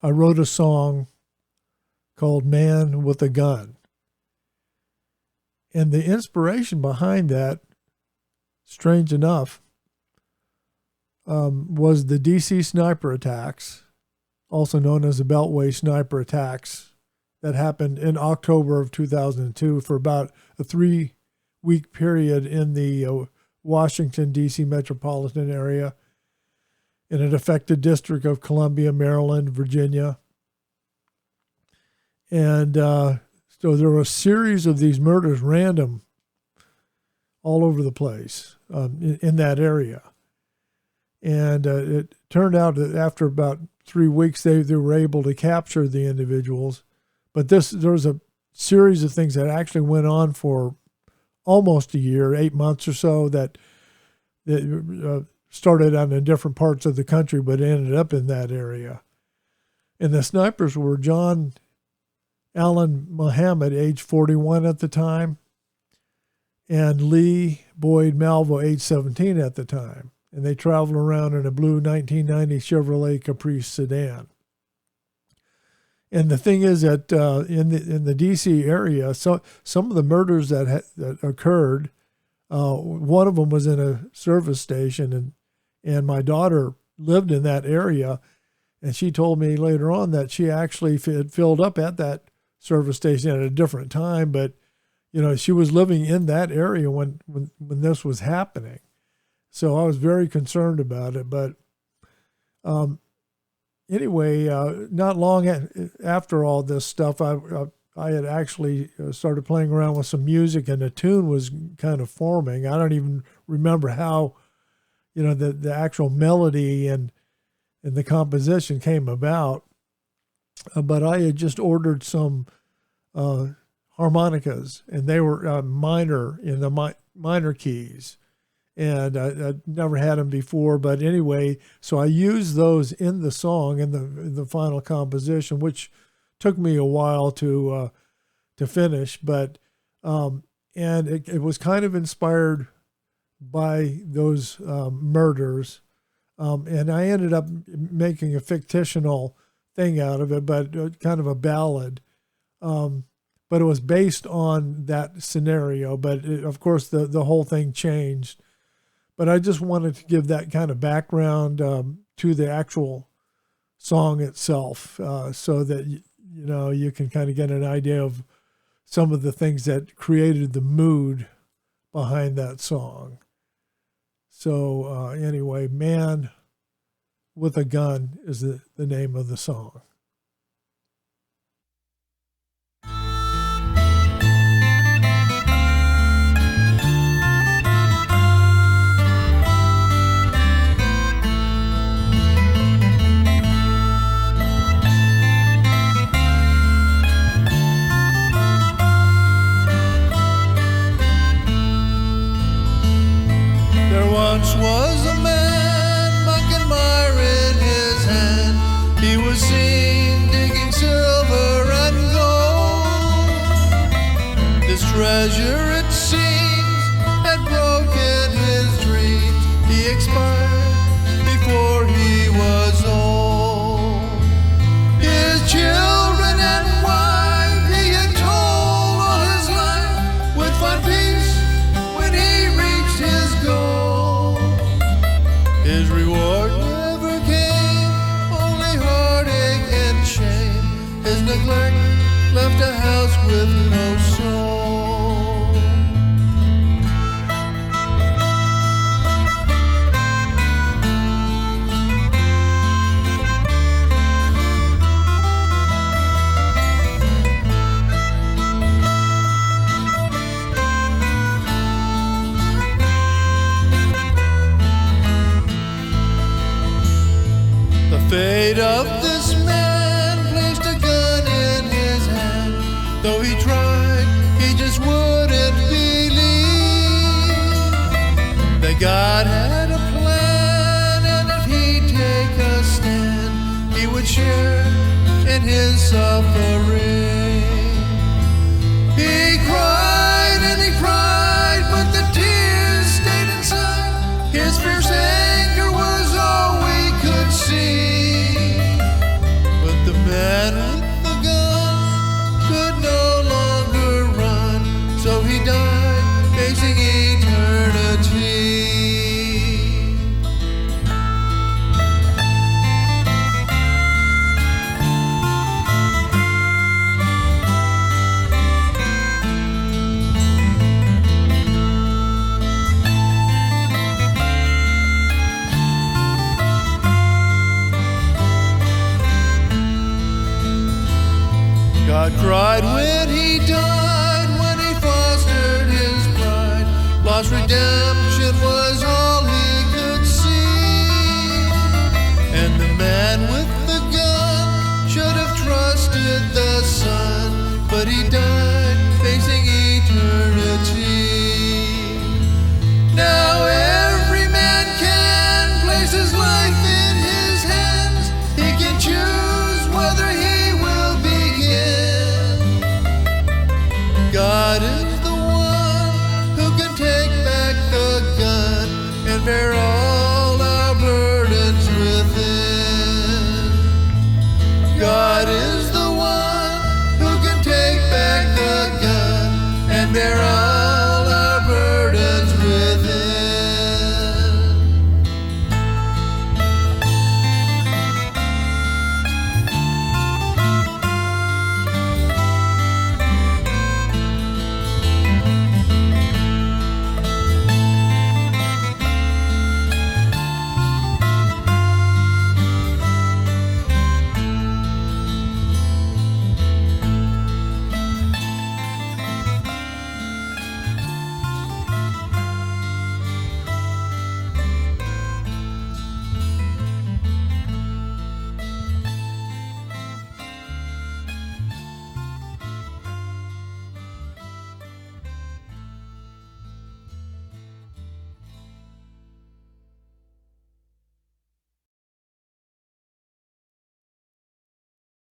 I wrote a song called Man with a Gun. And the inspiration behind that, strange enough, was the DC sniper attacks, also known as the Beltway sniper attacks, that happened in October of 2002 for about a 3-week period in the Washington, D.C. metropolitan area, in an affected district of Columbia, Maryland, Virginia. And so there were a series of these murders, random, all over the place in that area. And it turned out that after about 3 weeks, they were able to capture the individuals. But there was a series of things that actually went on for almost a year, 8 months or so, that started out in different parts of the country, but ended up in that area. And the snipers were John Allen Muhammad, age 41 at the time, and Lee Boyd Malvo, age 17 at the time. And they traveled around in a blue 1990 Chevrolet Caprice sedan. And the thing is that in the D.C. area, so some of the murders that occurred, one of them was in a service station, and my daughter lived in that area, and she told me later on that she actually had filled up at that service station at a different time, but she was living in that area when this was happening. So I was very concerned about it. But anyway, not long after all this stuff, I had actually started playing around with some music, and a tune was kind of forming. I don't even remember how, the actual melody and the composition came about. But I had just ordered some harmonicas, and they were minor, in the minor keys. And I'd never had them before, but anyway, so I used those in the song, in the final composition, which took me a while to finish. But and it was kind of inspired by those murders, and I ended up making a fictional thing out of it, but kind of a ballad. But it was based on that scenario. But of course, the whole thing changed. But I just wanted to give that kind of background to the actual song itself, so that you can kind of get an idea of some of the things that created the mood behind that song. So anyway, Man with a Gun is the name of the song. Once was a man, muck and mire in his hand. He was seen digging silver and gold. His treasure, it seems, had broken his dreams. He expired before he was old. His children and wife, he had told all his life, would find peace when he reached his goal. His reward never came, only heartache and shame. His neglect left a house with no soul. The fate of this man placed a gun in his hand. Though he tried, he just wouldn't believe that God had a plan, and if he'd take a stand, he would share in his suffering. He cried and he cried, but the tears stayed inside. His fierce anger was all we could see. But the cried when he died, when he fostered his pride, lost redemption